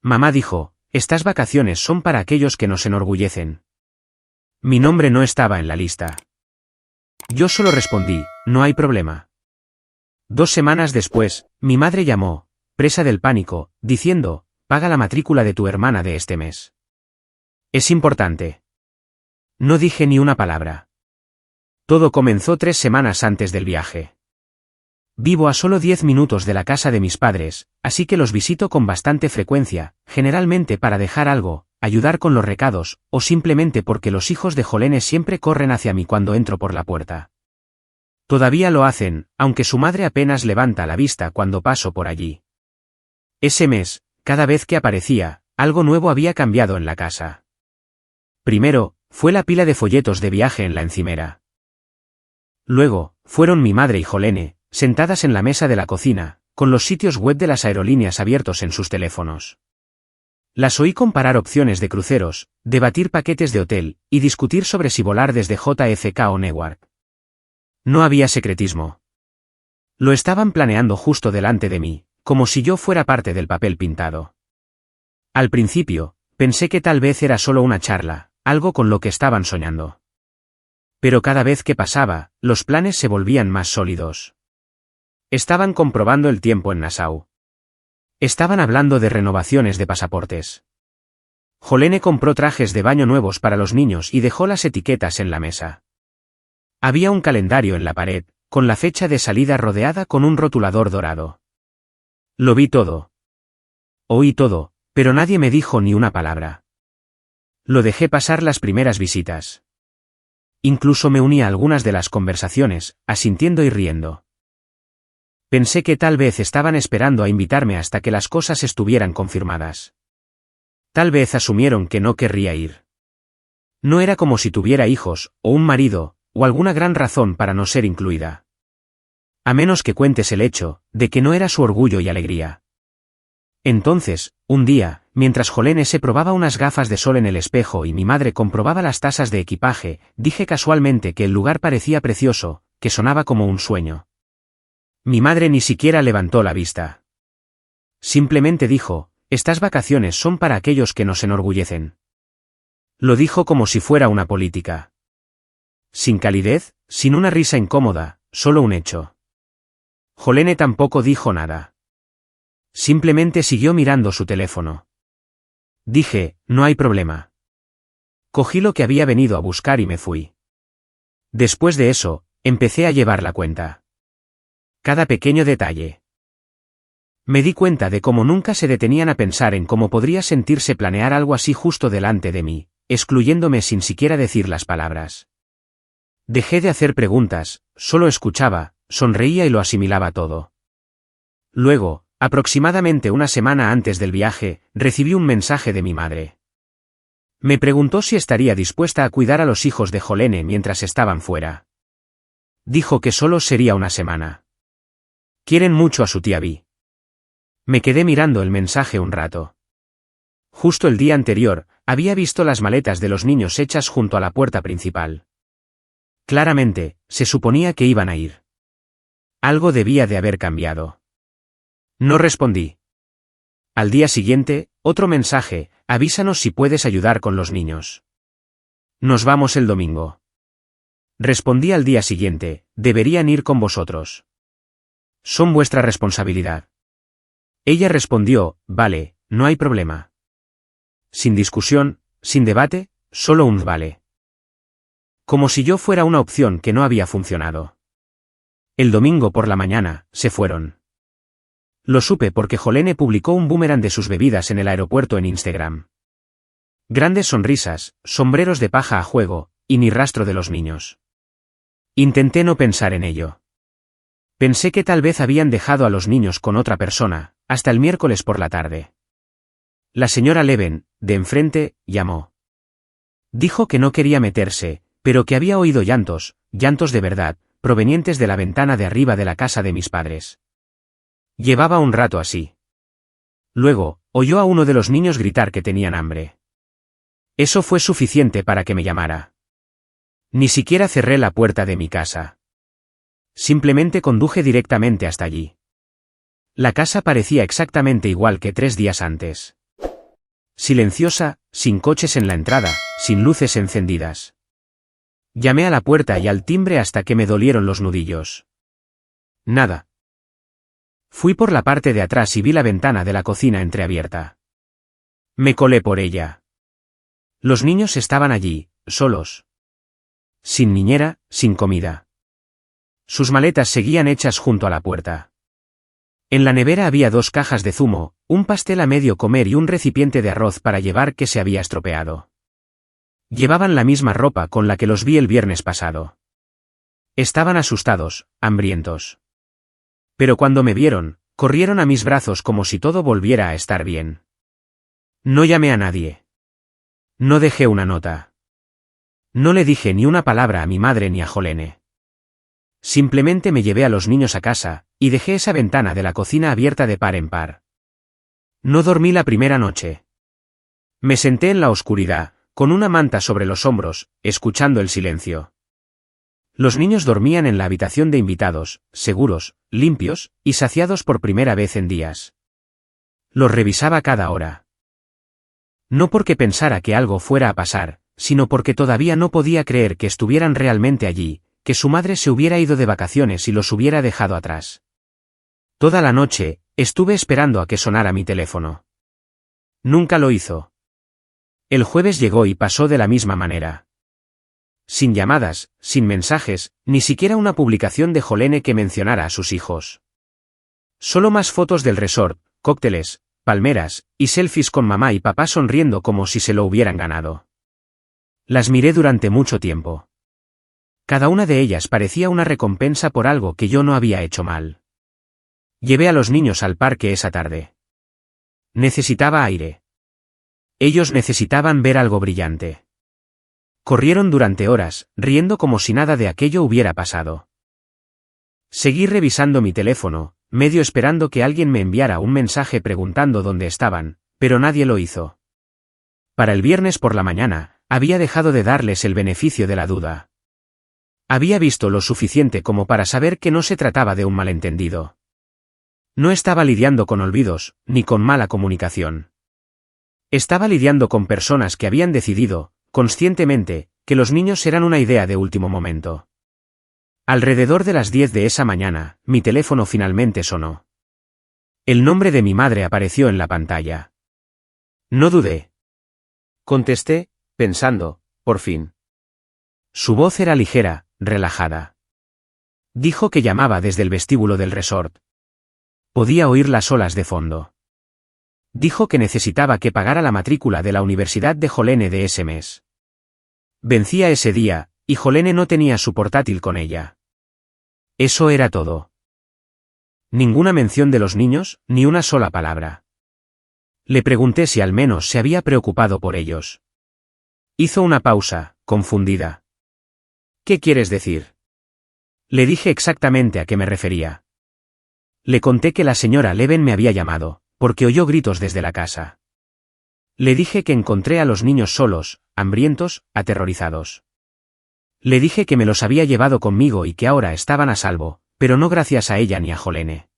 Mamá dijo, estas vacaciones son para aquellos que nos enorgullecen. Mi nombre no estaba en la lista. Yo solo respondí, no hay problema. 2 semanas después, mi madre llamó, presa del pánico, diciendo, paga la matrícula de tu hermana de este mes. Es importante. No dije ni una palabra. Todo comenzó 3 semanas antes del viaje. Vivo a solo 10 minutos de la casa de mis padres, así que los visito con bastante frecuencia, generalmente para dejar algo, ayudar con los recados, o simplemente porque los hijos de Jolene siempre corren hacia mí cuando entro por la puerta. Todavía lo hacen, aunque su madre apenas levanta la vista cuando paso por allí. Ese mes, cada vez que aparecía, algo nuevo había cambiado en la casa. Primero, fue la pila de folletos de viaje en la encimera. Luego, fueron mi madre y Jolene, sentadas en la mesa de la cocina, con los sitios web de las aerolíneas abiertos en sus teléfonos. Las oí comparar opciones de cruceros, debatir paquetes de hotel, y discutir sobre si volar desde JFK o Newark. No había secretismo. Lo estaban planeando justo delante de mí, como si yo fuera parte del papel pintado. Al principio, pensé que tal vez era solo una charla, algo con lo que estaban soñando. Pero cada vez que pasaba, los planes se volvían más sólidos. Estaban comprobando el tiempo en Nassau. Estaban hablando de renovaciones de pasaportes. Jolene compró trajes de baño nuevos para los niños y dejó las etiquetas en la mesa. Había un calendario en la pared, con la fecha de salida rodeada con un rotulador dorado. Lo vi todo. Oí todo, pero nadie me dijo ni una palabra. Lo dejé pasar las primeras visitas. Incluso me uní a algunas de las conversaciones, asintiendo y riendo. Pensé que tal vez estaban esperando a invitarme hasta que las cosas estuvieran confirmadas. Tal vez asumieron que no querría ir. No era como si tuviera hijos, o un marido, o alguna gran razón para no ser incluida. A menos que cuentes el hecho, de que no era su orgullo y alegría. Entonces, un día, mientras Jolene se probaba unas gafas de sol en el espejo y mi madre comprobaba las tasas de equipaje, dije casualmente que el lugar parecía precioso, que sonaba como un sueño. Mi madre ni siquiera levantó la vista. Simplemente dijo, estas vacaciones son para aquellos que nos enorgullecen. Lo dijo como si fuera una política. Sin calidez, sin una risa incómoda, solo un hecho. Jolene tampoco dijo nada. Simplemente siguió mirando su teléfono. Dije, no hay problema. Cogí lo que había venido a buscar y me fui. Después de eso, empecé a llevar la cuenta. Cada pequeño detalle. Me di cuenta de cómo nunca se detenían a pensar en cómo podría sentirse planear algo así justo delante de mí, excluyéndome sin siquiera decir las palabras. Dejé de hacer preguntas, solo escuchaba, sonreía y lo asimilaba todo. Luego, aproximadamente una semana antes del viaje, recibí un mensaje de mi madre. Me preguntó si estaría dispuesta a cuidar a los hijos de Jolene mientras estaban fuera. Dijo que solo sería una semana. Quieren mucho a su tía Vi. Me quedé mirando el mensaje un rato. Justo el día anterior, había visto las maletas de los niños hechas junto a la puerta principal. Claramente, se suponía que iban a ir. Algo debía de haber cambiado. No respondí. Al día siguiente, otro mensaje, avísanos si puedes ayudar con los niños. Nos vamos el domingo. Respondí al día siguiente, deberían ir con vosotros. Son vuestra responsabilidad. Ella respondió, vale, no hay problema. Sin discusión, sin debate, solo un vale. Como si yo fuera una opción que no había funcionado. El domingo por la mañana, se fueron. Lo supe porque Jolene publicó un boomerang de sus bebidas en el aeropuerto en Instagram. Grandes sonrisas, sombreros de paja a juego, y ni rastro de los niños. Intenté no pensar en ello. Pensé que tal vez habían dejado a los niños con otra persona, hasta el miércoles por la tarde. La señora Leven, de enfrente, llamó. Dijo que no quería meterse, pero que había oído llantos de verdad, provenientes de la ventana de arriba de la casa de mis padres. Llevaba un rato así. Luego, oyó a uno de los niños gritar que tenían hambre. Eso fue suficiente para que me llamara. Ni siquiera cerré la puerta de mi casa. Simplemente conduje directamente hasta allí. La casa parecía exactamente igual que 3 días antes. Silenciosa, sin coches en la entrada, sin luces encendidas. Llamé a la puerta y al timbre hasta que me dolieron los nudillos. Nada. Fui por la parte de atrás y vi la ventana de la cocina entreabierta. Me colé por ella. Los niños estaban allí, solos. Sin niñera, sin comida. Sus maletas seguían hechas junto a la puerta. En la nevera había 2 cajas de zumo, un pastel a medio comer y un recipiente de arroz para llevar que se había estropeado. Llevaban la misma ropa con la que los vi el viernes pasado. Estaban asustados, hambrientos. Pero cuando me vieron, corrieron a mis brazos como si todo volviera a estar bien. No llamé a nadie. No dejé una nota. No le dije ni una palabra a mi madre ni a Jolene. Simplemente me llevé a los niños a casa, y dejé esa ventana de la cocina abierta de par en par. No dormí la primera noche. Me senté en la oscuridad, con una manta sobre los hombros, escuchando el silencio. Los niños dormían en la habitación de invitados, seguros, limpios, y saciados por primera vez en días. Los revisaba cada hora. No porque pensara que algo fuera a pasar, sino porque todavía no podía creer que estuvieran realmente allí, que su madre se hubiera ido de vacaciones y los hubiera dejado atrás. Toda la noche, estuve esperando a que sonara mi teléfono. Nunca lo hizo. El jueves llegó y pasó de la misma manera. Sin llamadas, sin mensajes, ni siquiera una publicación de Jolene que mencionara a sus hijos. Solo más fotos del resort, cócteles, palmeras, y selfies con mamá y papá sonriendo como si se lo hubieran ganado. Las miré durante mucho tiempo. Cada una de ellas parecía una recompensa por algo que yo no había hecho mal. Llevé a los niños al parque esa tarde. Necesitaba aire. Ellos necesitaban ver algo brillante. Corrieron durante horas, riendo como si nada de aquello hubiera pasado. Seguí revisando mi teléfono, medio esperando que alguien me enviara un mensaje preguntando dónde estaban, pero nadie lo hizo. Para el viernes por la mañana, había dejado de darles el beneficio de la duda. Había visto lo suficiente como para saber que no se trataba de un malentendido. No estaba lidiando con olvidos, ni con mala comunicación. Estaba lidiando con personas que habían decidido, conscientemente, que los niños eran una idea de último momento. Alrededor de las 10 de esa mañana, mi teléfono finalmente sonó. El nombre de mi madre apareció en la pantalla. No dudé. Contesté, pensando, por fin. Su voz era ligera, relajada. Dijo que llamaba desde el vestíbulo del resort. Podía oír las olas de fondo. Dijo que necesitaba que pagara la matrícula de la Universidad de Jolene de ese mes. Vencía ese día, y Jolene no tenía su portátil con ella. Eso era todo. Ninguna mención de los niños, ni una sola palabra. Le pregunté si al menos se había preocupado por ellos. Hizo una pausa, confundida. ¿Qué quieres decir? Le dije exactamente a qué me refería. Le conté que la señora Leven me había llamado, porque oyó gritos desde la casa. Le dije que encontré a los niños solos, hambrientos, aterrorizados. Le dije que me los había llevado conmigo y que ahora estaban a salvo, pero no gracias a ella ni a Jolene.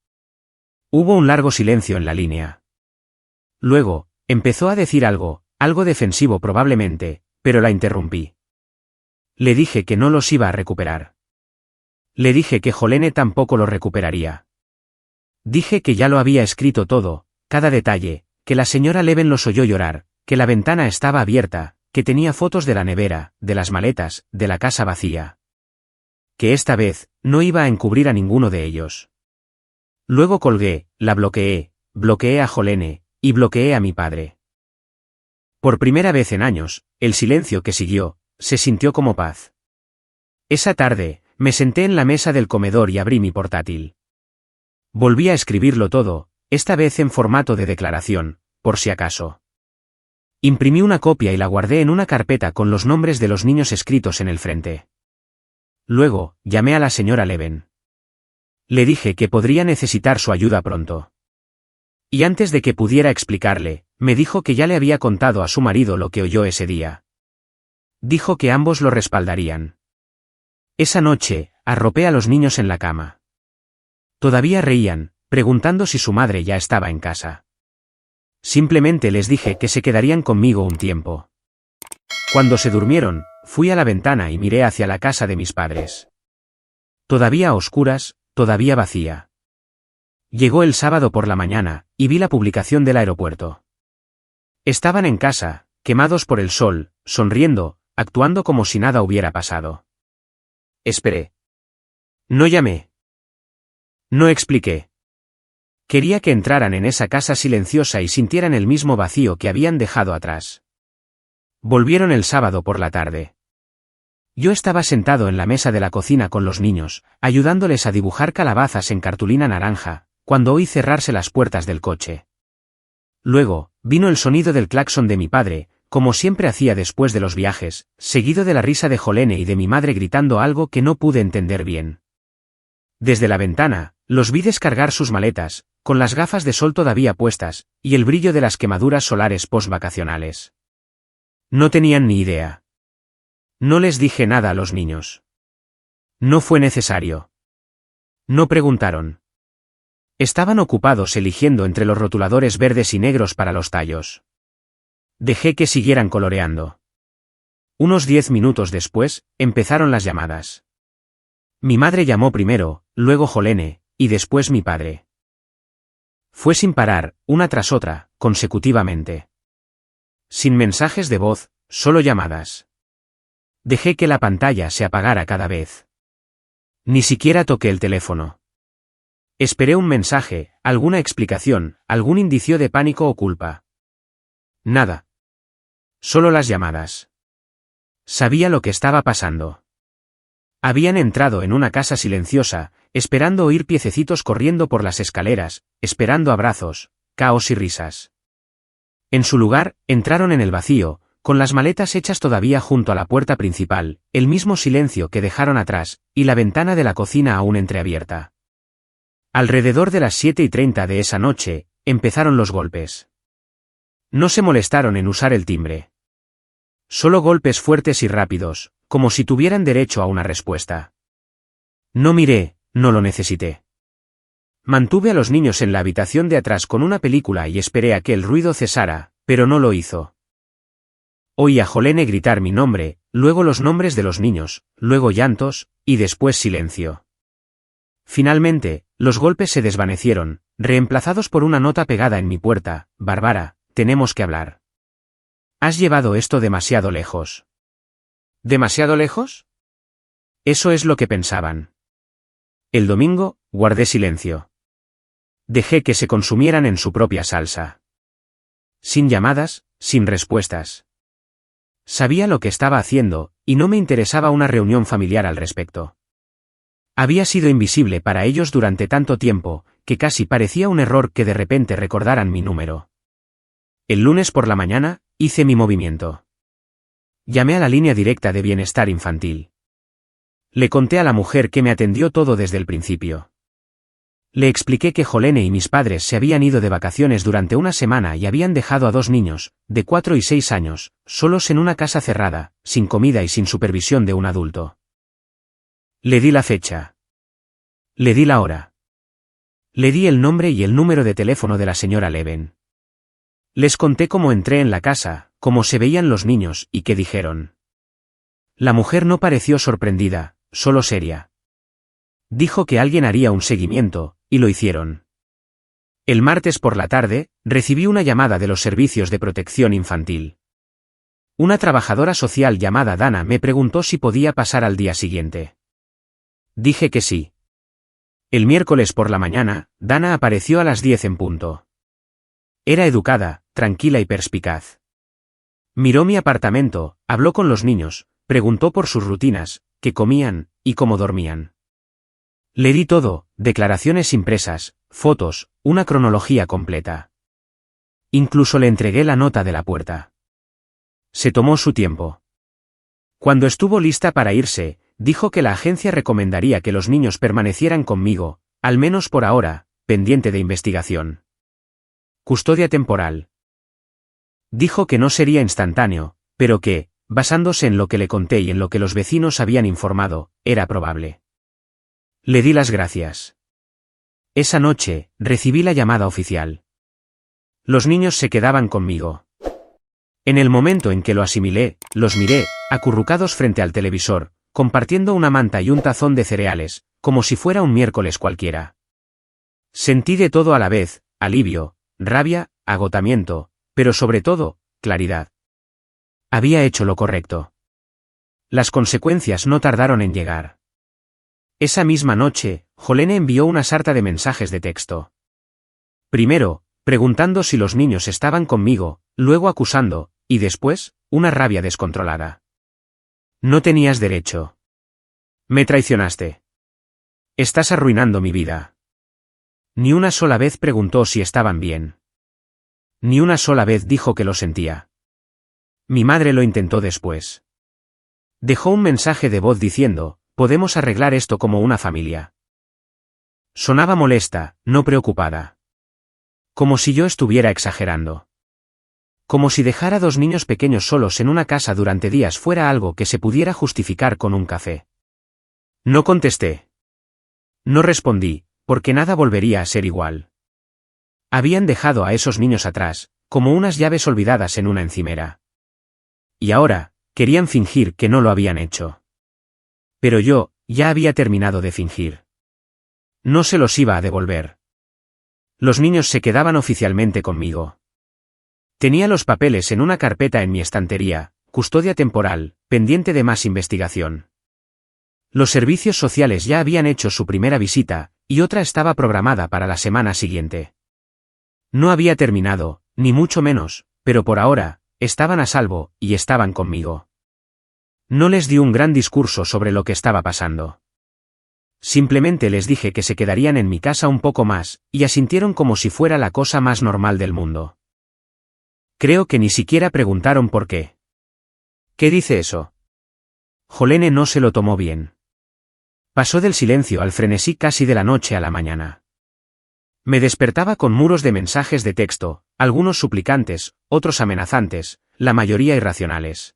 Hubo un largo silencio en la línea. Luego, empezó a decir algo defensivo probablemente, pero la interrumpí. Le dije que no los iba a recuperar. Le dije que Jolene tampoco los recuperaría. Dije que ya lo había escrito todo, cada detalle, que la señora Leven los oyó llorar, que la ventana estaba abierta, que tenía fotos de la nevera, de las maletas, de la casa vacía. Que esta vez, no iba a encubrir a ninguno de ellos. Luego colgué, la bloqueé a Jolene, y bloqueé a mi padre. Por primera vez en años, el silencio que siguió, se sintió como paz. Esa tarde, me senté en la mesa del comedor y abrí mi portátil. Volví a escribirlo todo, esta vez en formato de declaración, por si acaso. Imprimí una copia y la guardé en una carpeta con los nombres de los niños escritos en el frente. Luego, llamé a la señora Leven. Le dije que podría necesitar su ayuda pronto. Y antes de que pudiera explicarle, me dijo que ya le había contado a su marido lo que oyó ese día. Dijo que ambos lo respaldarían. Esa noche, arropé a los niños en la cama. Todavía reían, preguntando si su madre ya estaba en casa. Simplemente les dije que se quedarían conmigo un tiempo. Cuando se durmieron, fui a la ventana y miré hacia la casa de mis padres. Todavía a oscuras, todavía vacía. Llegó el sábado por la mañana, y vi la publicación del aeropuerto. Estaban en casa, quemados por el sol, sonriendo, actuando como si nada hubiera pasado. Esperé. No llamé. No expliqué. Quería que entraran en esa casa silenciosa y sintieran el mismo vacío que habían dejado atrás. Volvieron el sábado por la tarde. Yo estaba sentado en la mesa de la cocina con los niños, ayudándoles a dibujar calabazas en cartulina naranja, cuando oí cerrarse las puertas del coche. Luego, vino el sonido del claxon de mi padre, como siempre hacía después de los viajes, seguido de la risa de Jolene y de mi madre gritando algo que no pude entender bien. Desde la ventana, los vi descargar sus maletas, con las gafas de sol todavía puestas, y el brillo de las quemaduras solares post-vacacionales. No tenían ni idea. No les dije nada a los niños. No fue necesario. No preguntaron. Estaban ocupados eligiendo entre los rotuladores verdes y negros para los tallos. Dejé que siguieran coloreando. Unos 10 minutos después, empezaron las llamadas. Mi madre llamó primero, luego Jolene, y después mi padre. Fue sin parar, una tras otra, consecutivamente. Sin mensajes de voz, solo llamadas. Dejé que la pantalla se apagara cada vez. Ni siquiera toqué el teléfono. Esperé un mensaje, alguna explicación, algún indicio de pánico o culpa. Nada. Solo las llamadas. Sabía lo que estaba pasando. Habían entrado en una casa silenciosa, esperando oír piececitos corriendo por las escaleras, esperando abrazos, caos y risas. En su lugar, entraron en el vacío, con las maletas hechas todavía junto a la puerta principal, el mismo silencio que dejaron atrás, y la ventana de la cocina aún entreabierta. Alrededor de las 7:30 de esa noche, empezaron los golpes. No se molestaron en usar el timbre. Solo golpes fuertes y rápidos, como si tuvieran derecho a una respuesta. No miré, no lo necesité. Mantuve a los niños en la habitación de atrás con una película y esperé a que el ruido cesara, pero no lo hizo. Oí a Jolene gritar mi nombre, luego los nombres de los niños, luego llantos, y después silencio. Finalmente, los golpes se desvanecieron, reemplazados por una nota pegada en mi puerta: Bárbara, tenemos que hablar. Has llevado esto demasiado lejos. ¿Demasiado lejos? Eso es lo que pensaban. El domingo, guardé silencio. Dejé que se consumieran en su propia salsa. Sin llamadas, sin respuestas. Sabía lo que estaba haciendo, y no me interesaba una reunión familiar al respecto. Había sido invisible para ellos durante tanto tiempo, que casi parecía un error que de repente recordaran mi número. El lunes por la mañana, hice mi movimiento. Llamé a la línea directa de bienestar infantil. Le conté a la mujer que me atendió todo desde el principio. Le expliqué que Jolene y mis padres se habían ido de vacaciones durante una semana y habían dejado a 2 niños, de 4 y 6 años, solos en una casa cerrada, sin comida y sin supervisión de un adulto. Le di la fecha. Le di la hora. Le di el nombre y el número de teléfono de la señora Leven. Les conté cómo entré en la casa, cómo se veían los niños y qué dijeron. La mujer no pareció sorprendida, solo seria. Dijo que alguien haría un seguimiento, y lo hicieron. El martes por la tarde, recibí una llamada de los servicios de protección infantil. Una trabajadora social llamada Dana me preguntó si podía pasar al día siguiente. Dije que sí. El miércoles por la mañana, Dana apareció a las 10 en punto. Era educada, tranquila y perspicaz. Miró mi apartamento, habló con los niños, preguntó por sus rutinas, qué comían, y cómo dormían. Le di todo, declaraciones impresas, fotos, una cronología completa. Incluso le entregué la nota de la puerta. Se tomó su tiempo. Cuando estuvo lista para irse, dijo que la agencia recomendaría que los niños permanecieran conmigo, al menos por ahora, pendiente de investigación. Custodia temporal. Dijo que no sería instantáneo, pero que, basándose en lo que le conté y en lo que los vecinos habían informado, era probable. Le di las gracias. Esa noche, recibí la llamada oficial. Los niños se quedaban conmigo. En el momento en que lo asimilé, los miré, acurrucados frente al televisor, compartiendo una manta y un tazón de cereales, como si fuera un miércoles cualquiera. Sentí de todo a la vez, alivio, rabia, agotamiento, pero sobre todo, claridad. Había hecho lo correcto. Las consecuencias no tardaron en llegar. Esa misma noche, Jolene envió una sarta de mensajes de texto. Primero, preguntando si los niños estaban conmigo, luego acusando, y después, una rabia descontrolada. No tenías derecho. Me traicionaste. Estás arruinando mi vida. Ni una sola vez preguntó si estaban bien. Ni una sola vez dijo que lo sentía. Mi madre lo intentó después. Dejó un mensaje de voz diciendo, podemos arreglar esto como una familia. Sonaba molesta, no preocupada. Como si yo estuviera exagerando. Como si dejar a dos niños pequeños solos en una casa durante días fuera algo que se pudiera justificar con un café. No contesté. No respondí, porque nada volvería a ser igual. Habían dejado a esos niños atrás, como unas llaves olvidadas en una encimera. Y ahora, querían fingir que no lo habían hecho. Pero yo, ya había terminado de fingir. No se los iba a devolver. Los niños se quedaban oficialmente conmigo. Tenía los papeles en una carpeta en mi estantería, custodia temporal, pendiente de más investigación. Los servicios sociales ya habían hecho su primera visita, y otra estaba programada para la semana siguiente. No había terminado, ni mucho menos, pero por ahora, estaban a salvo, y estaban conmigo. No les di un gran discurso sobre lo que estaba pasando. Simplemente les dije que se quedarían en mi casa un poco más, y asintieron como si fuera la cosa más normal del mundo. Creo que ni siquiera preguntaron por qué. ¿Qué dice eso? Jolene no se lo tomó bien. Pasó del silencio al frenesí casi de la noche a la mañana. Me despertaba con muros de mensajes de texto, algunos suplicantes, otros amenazantes, la mayoría irracionales.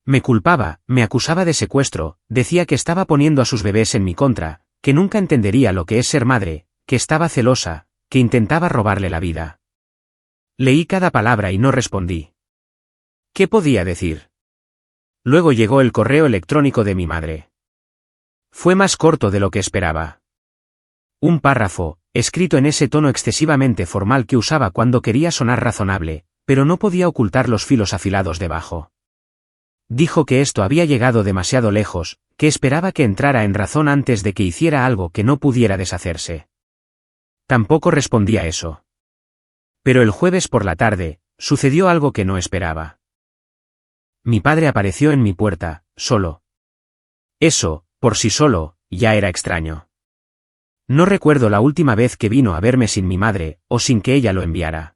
Me culpaba, me acusaba de secuestro, decía que estaba poniendo a sus bebés en mi contra, que nunca entendería lo que es ser madre, que estaba celosa, que intentaba robarle la vida. Leí cada palabra y no respondí. ¿Qué podía decir? Luego llegó el correo electrónico de mi madre. Fue más corto de lo que esperaba. Un párrafo, escrito en ese tono excesivamente formal que usaba cuando quería sonar razonable, pero no podía ocultar los filos afilados debajo. Dijo que esto había llegado demasiado lejos, que esperaba que entrara en razón antes de que hiciera algo que no pudiera deshacerse. Tampoco respondí a eso. Pero el jueves por la tarde, sucedió algo que no esperaba. Mi padre apareció en mi puerta, solo. Eso, por sí solo, ya era extraño. No recuerdo la última vez que vino a verme sin mi madre, o sin que ella lo enviara.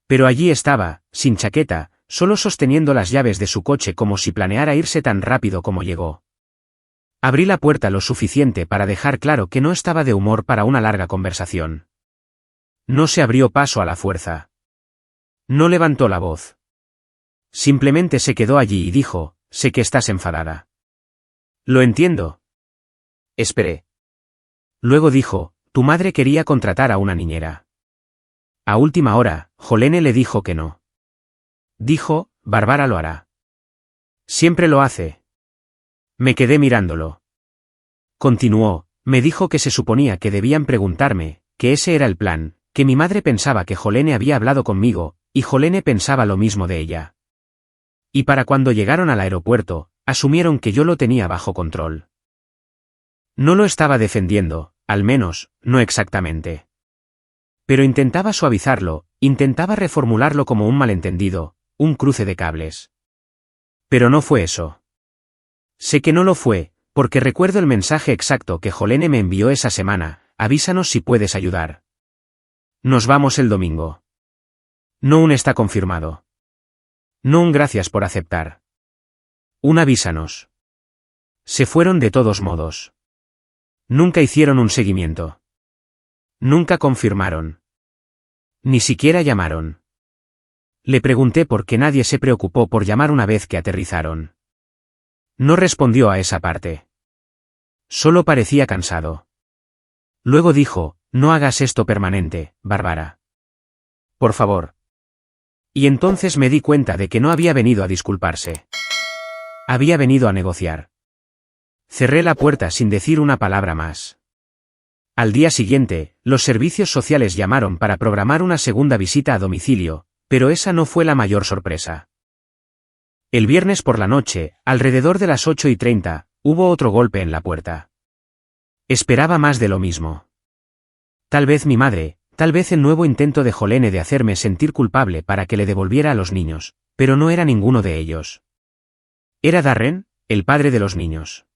Pero allí estaba, sin chaqueta, solo sosteniendo las llaves de su coche como si planeara irse tan rápido como llegó. Abrí la puerta lo suficiente para dejar claro que no estaba de humor para una larga conversación. No se abrió paso a la fuerza. No levantó la voz. Simplemente se quedó allí y dijo, sé que estás enfadada. Lo entiendo. Esperé. Luego dijo, tu madre quería contratar a una niñera. A última hora, Jolene le dijo que no. Dijo, Bárbara lo hará. Siempre lo hace. Me quedé mirándolo. Continuó, me dijo que se suponía que debían preguntarme, que ese era el plan, que mi madre pensaba que Jolene había hablado conmigo, y Jolene pensaba lo mismo de ella. Y para cuando llegaron al aeropuerto, asumieron que yo lo tenía bajo control. No lo estaba defendiendo, al menos, no exactamente. Pero intentaba suavizarlo, intentaba reformularlo como un malentendido, un cruce de cables. Pero no fue eso. Sé que no lo fue, porque recuerdo el mensaje exacto que Jolene me envió esa semana, avísanos si puedes ayudar. Nos vamos el domingo. No un está confirmado. No un gracias por aceptar. Un avísanos. Se fueron de todos modos. Nunca hicieron un seguimiento. Nunca confirmaron. Ni siquiera llamaron. Le pregunté por qué nadie se preocupó por llamar una vez que aterrizaron. No respondió a esa parte. Solo parecía cansado. Luego dijo, no hagas esto permanente, Bárbara. por favor. Y entonces me di cuenta de que no había venido a disculparse. Había venido a negociar. Cerré la puerta sin decir una palabra más. Al día siguiente, los servicios sociales llamaron para programar una segunda visita a domicilio, pero esa no fue la mayor sorpresa. El viernes por la noche, alrededor de las 8:30, hubo otro golpe en la puerta. Esperaba más de lo mismo. Tal vez mi madre, tal vez el nuevo intento de Jolene de hacerme sentir culpable para que le devolviera a los niños, pero no era ninguno de ellos. Era Darren, el padre de los niños.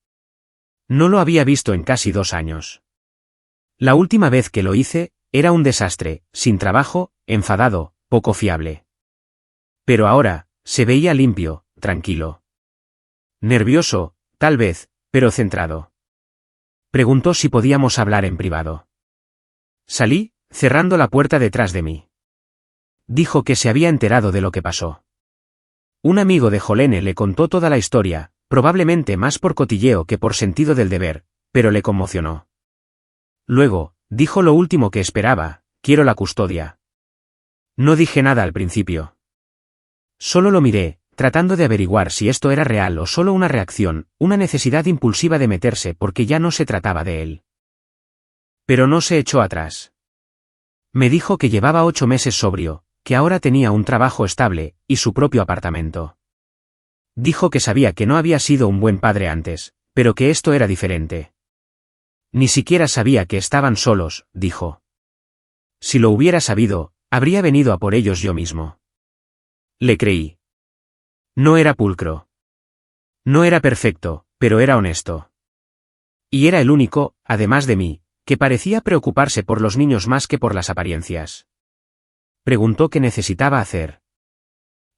No lo había visto en casi 2 años. La última vez que lo hice, era un desastre, sin trabajo, enfadado, poco fiable. Pero ahora, se veía limpio, tranquilo. Nervioso, tal vez, pero centrado. Preguntó si podíamos hablar en privado. Salí, cerrando la puerta detrás de mí. Dijo que se había enterado de lo que pasó. Un amigo de Jolene le contó toda la historia, probablemente más por cotilleo que por sentido del deber, pero le conmocionó. Luego, dijo lo último que esperaba: quiero la custodia. No dije nada al principio. Solo lo miré, tratando de averiguar si esto era real o solo una reacción, una necesidad impulsiva de meterse porque ya no se trataba de él. Pero no se echó atrás. Me dijo que llevaba 8 meses sobrio, que ahora tenía un trabajo estable, y su propio apartamento. Dijo que sabía que no había sido un buen padre antes, pero que esto era diferente. Ni siquiera sabía que estaban solos, dijo. Si lo hubiera sabido, habría venido a por ellos yo mismo. Le creí. No era pulcro. No era perfecto, pero era honesto. Y era el único, además de mí, que parecía preocuparse por los niños más que por las apariencias. Preguntó qué necesitaba hacer.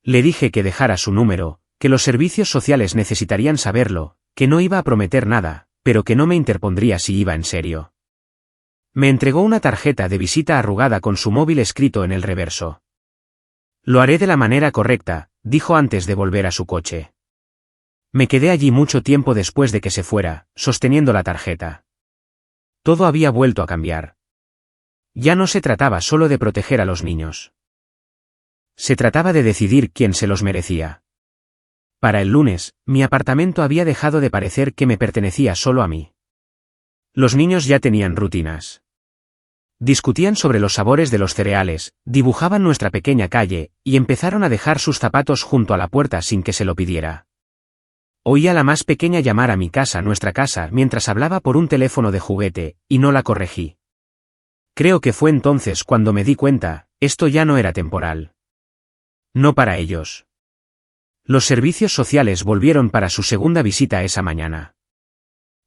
Le dije que dejara su número, que los servicios sociales necesitarían saberlo, que no iba a prometer nada, pero que no me interpondría si iba en serio. Me entregó una tarjeta de visita arrugada con su móvil escrito en el reverso. Lo haré de la manera correcta, dijo antes de volver a su coche. Me quedé allí mucho tiempo después de que se fuera, sosteniendo la tarjeta. Todo había vuelto a cambiar. Ya no se trataba solo de proteger a los niños. Se trataba de decidir quién se los merecía. Para el lunes, mi apartamento había dejado de parecer que me pertenecía solo a mí. Los niños ya tenían rutinas. Discutían sobre los sabores de los cereales, dibujaban nuestra pequeña calle, y empezaron a dejar sus zapatos junto a la puerta sin que se lo pidiera. Oí a la más pequeña llamar a mi casa, nuestra casa, mientras hablaba por un teléfono de juguete, y no la corregí. Creo que fue entonces cuando me di cuenta, esto ya no era temporal. No para ellos. Los servicios sociales volvieron para su segunda visita esa mañana.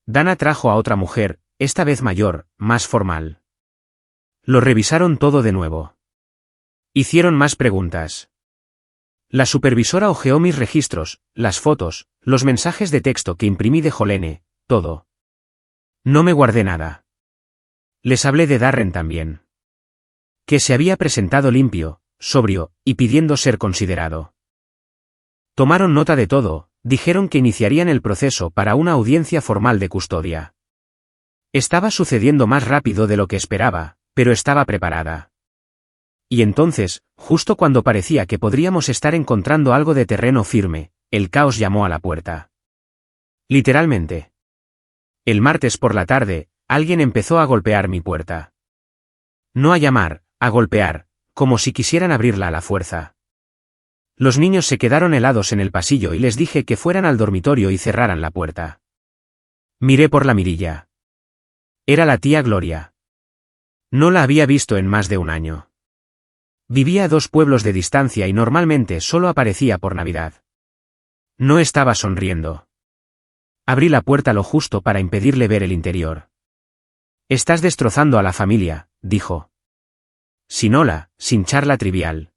Dana trajo a otra mujer, esta vez mayor, más formal. Lo revisaron todo de nuevo. Hicieron más preguntas. La supervisora hojeó mis registros, las fotos, los mensajes de texto que imprimí de Jolene, todo. No me guardé nada. Les hablé de Darren también. Que se había presentado limpio, sobrio, y pidiendo ser considerado. Tomaron nota de todo, dijeron que iniciarían el proceso para una audiencia formal de custodia. Estaba sucediendo más rápido de lo que esperaba, pero estaba preparada. Y entonces, justo cuando parecía que podríamos estar encontrando algo de terreno firme, el caos llamó a la puerta. Literalmente. El martes por la tarde, alguien empezó a golpear mi puerta. No a llamar, a golpear, como si quisieran abrirla a la fuerza. Los niños se quedaron helados en el pasillo y les dije que fueran al dormitorio y cerraran la puerta. Miré por la mirilla. Era la tía Gloria. No la había visto en más de un año. Vivía a 2 pueblos de distancia y normalmente solo aparecía por Navidad. No estaba sonriendo. Abrí la puerta lo justo para impedirle ver el interior. Estás destrozando a la familia, dijo. Sin hola, sin charla trivial.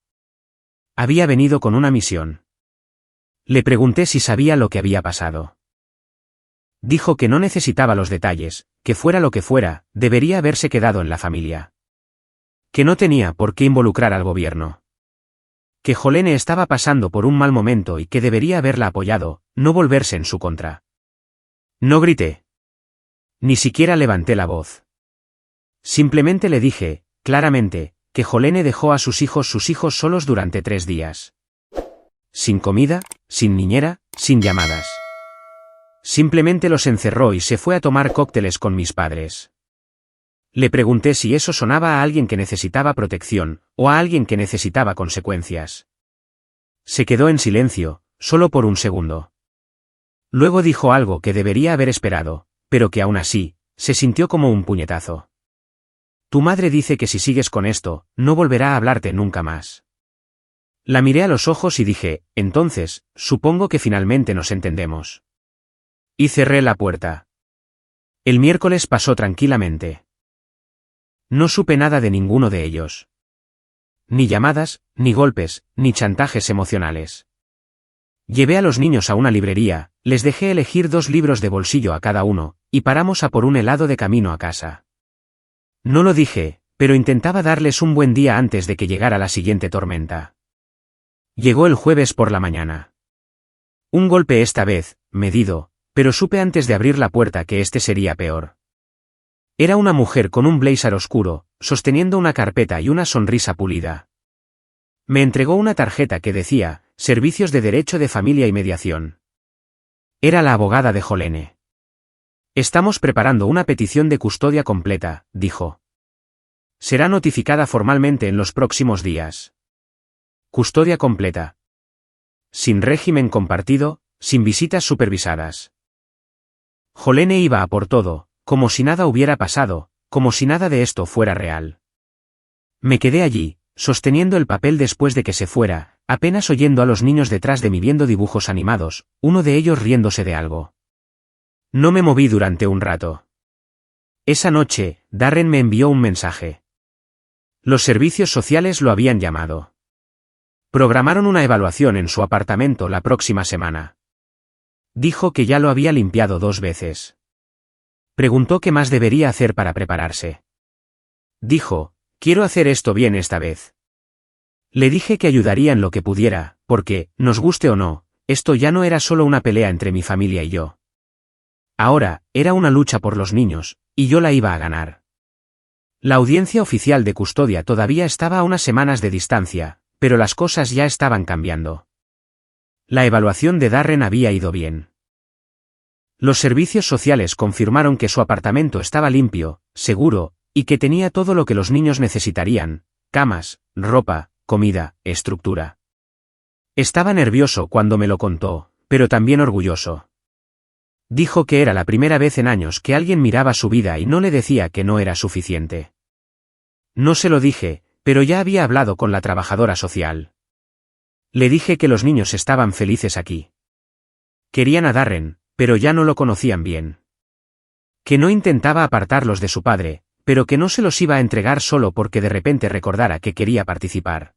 Había venido con una misión. Le pregunté si sabía lo que había pasado. Dijo que no necesitaba los detalles, que fuera lo que fuera, debería haberse quedado en la familia. Que no tenía por qué involucrar al gobierno. Que Jolene estaba pasando por un mal momento y que debería haberla apoyado, no volverse en su contra. No grité. Ni siquiera levanté la voz. Simplemente le dije, claramente, que Jolene dejó a sus hijos solos durante 3 días. Sin comida, sin niñera, sin llamadas. Simplemente los encerró y se fue a tomar cócteles con mis padres. Le pregunté si eso sonaba a alguien que necesitaba protección, o a alguien que necesitaba consecuencias. Se quedó en silencio, solo por un segundo. Luego dijo algo que debería haber esperado, pero que aún así, se sintió como un puñetazo. Tu madre dice que si sigues con esto, no volverá a hablarte nunca más. La miré a los ojos y dije, entonces, supongo que finalmente nos entendemos. Y cerré la puerta. El miércoles pasó tranquilamente. No supe nada de ninguno de ellos. Ni llamadas, ni golpes, ni chantajes emocionales. Llevé a los niños a una librería, les dejé elegir 2 libros de bolsillo a cada uno, y paramos a por un helado de camino a casa. No lo dije, pero intentaba darles un buen día antes de que llegara la siguiente tormenta. Llegó el jueves por la mañana. Un golpe esta vez, medido, pero supe antes de abrir la puerta que este sería peor. Era una mujer con un blazer oscuro, sosteniendo una carpeta y una sonrisa pulida. Me entregó una tarjeta que decía, Servicios de Derecho de Familia y Mediación. Era la abogada de Jolene. Estamos preparando una petición de custodia completa, dijo. Será notificada formalmente en los próximos días. Custodia completa. Sin régimen compartido, sin visitas supervisadas. Jolene iba a por todo, como si nada hubiera pasado, como si nada de esto fuera real. Me quedé allí, sosteniendo el papel después de que se fuera, apenas oyendo a los niños detrás de mí viendo dibujos animados, uno de ellos riéndose de algo. No me moví durante un rato. Esa noche, Darren me envió un mensaje. Los servicios sociales lo habían llamado. Programaron una evaluación en su apartamento la próxima semana. Dijo que ya lo había limpiado 2 veces. Preguntó qué más debería hacer para prepararse. Dijo, quiero hacer esto bien esta vez. Le dije que ayudaría en lo que pudiera, porque, nos guste o no, esto ya no era solo una pelea entre mi familia y yo. Ahora, era una lucha por los niños, y yo la iba a ganar. La audiencia oficial de custodia todavía estaba a unas semanas de distancia, pero las cosas ya estaban cambiando. La evaluación de Darren había ido bien. Los servicios sociales confirmaron que su apartamento estaba limpio, seguro, y que tenía todo lo que los niños necesitarían: camas, ropa, comida, estructura. Estaba nervioso cuando me lo contó, pero también orgulloso. Dijo que era la primera vez en años que alguien miraba su vida y no le decía que no era suficiente. No se lo dije, pero ya había hablado con la trabajadora social. Le dije que los niños estaban felices aquí. Querían a Darren, pero ya no lo conocían bien. Que no intentaba apartarlos de su padre, pero que no se los iba a entregar solo porque de repente recordara que quería participar.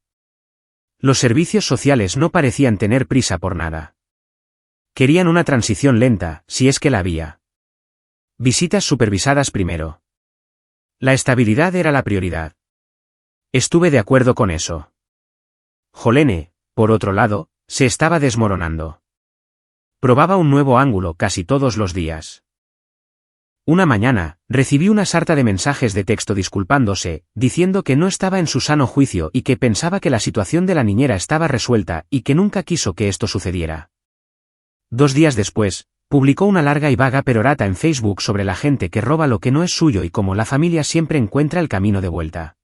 Los servicios sociales no parecían tener prisa por nada. Querían una transición lenta, si es que la había. Visitas supervisadas primero. La estabilidad era la prioridad. Estuve de acuerdo con eso. Jolene, por otro lado, se estaba desmoronando. Probaba un nuevo ángulo casi todos los días. Una mañana, recibí una sarta de mensajes de texto disculpándose, diciendo que no estaba en su sano juicio y que pensaba que la situación de la niñera estaba resuelta y que nunca quiso que esto sucediera. 2 días después, publicó una larga y vaga perorata en Facebook sobre la gente que roba lo que no es suyo y cómo la familia siempre encuentra el camino de vuelta.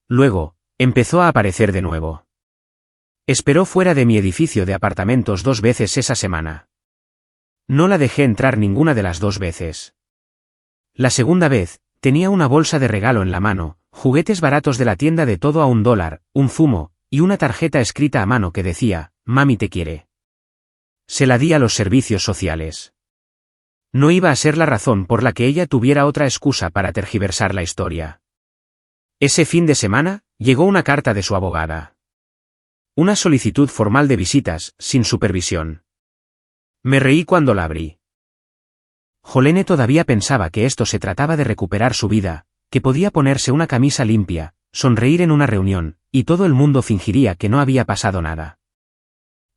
Luego, empezó a aparecer de nuevo. Esperó fuera de mi edificio de apartamentos 2 veces esa semana. No la dejé entrar ninguna de las 2 veces. La segunda vez, tenía una bolsa de regalo en la mano, juguetes baratos de la tienda de todo a $1, un zumo, y una tarjeta escrita a mano que decía, «Mami te quiere». Se la di a los servicios sociales. No iba a ser la razón por la que ella tuviera otra excusa para tergiversar la historia. Ese fin de semana, llegó una carta de su abogada. Una solicitud formal de visitas, sin supervisión. Me reí cuando la abrí. Jolene todavía pensaba que esto se trataba de recuperar su vida, que podía ponerse una camisa limpia, sonreír en una reunión, y todo el mundo fingiría que no había pasado nada.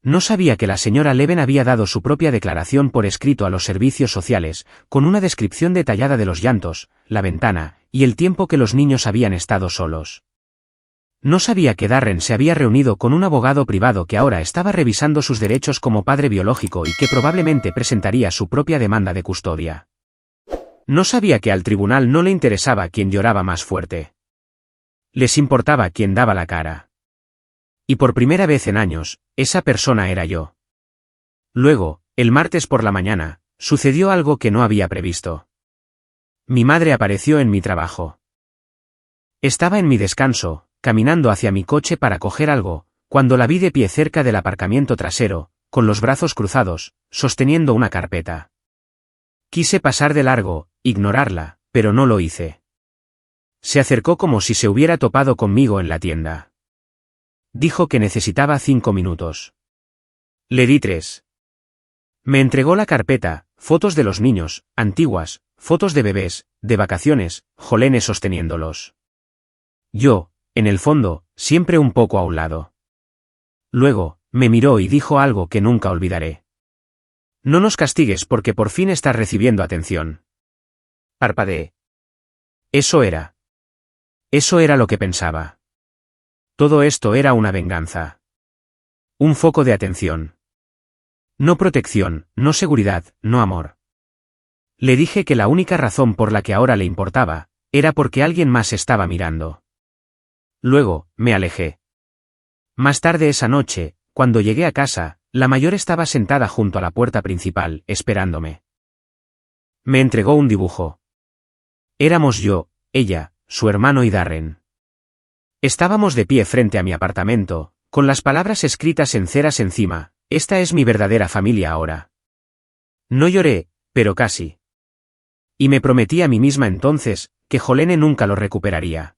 No sabía que la señora Leven había dado su propia declaración por escrito a los servicios sociales, con una descripción detallada de los llantos, la ventana, y el tiempo que los niños habían estado solos. No sabía que Darren se había reunido con un abogado privado que ahora estaba revisando sus derechos como padre biológico y que probablemente presentaría su propia demanda de custodia. No sabía que al tribunal no le interesaba quien lloraba más fuerte. Les importaba quien daba la cara. Y por primera vez en años, esa persona era yo. Luego, el martes por la mañana, sucedió algo que no había previsto. Mi madre apareció en mi trabajo. Estaba en mi descanso, caminando hacia mi coche para coger algo, cuando la vi de pie cerca del aparcamiento trasero, con los brazos cruzados, sosteniendo una carpeta. Quise pasar de largo, ignorarla, pero no lo hice. Se acercó como si se hubiera topado conmigo en la tienda. Dijo que necesitaba 5 minutos. Le di 3. Me entregó la carpeta, fotos de los niños, antiguas, fotos de bebés, de vacaciones, Jolene sosteniéndolos. Yo, en el fondo, siempre un poco a un lado. Luego, me miró y dijo algo que nunca olvidaré. No nos castigues porque por fin estás recibiendo atención. Parpadeé. Eso era. Eso era lo que pensaba. Todo esto era una venganza. Un foco de atención. No protección, no seguridad, no amor. Le dije que la única razón por la que ahora le importaba, era porque alguien más estaba mirando. Luego, me alejé. Más tarde esa noche, cuando llegué a casa, la mayor estaba sentada junto a la puerta principal, esperándome. Me entregó un dibujo. Éramos yo, ella, su hermano y Darren. Estábamos de pie frente a mi apartamento, con las palabras escritas en ceras encima: esta es mi verdadera familia ahora. No lloré, pero casi. Y me prometí a mí misma entonces, que Jolene nunca lo recuperaría.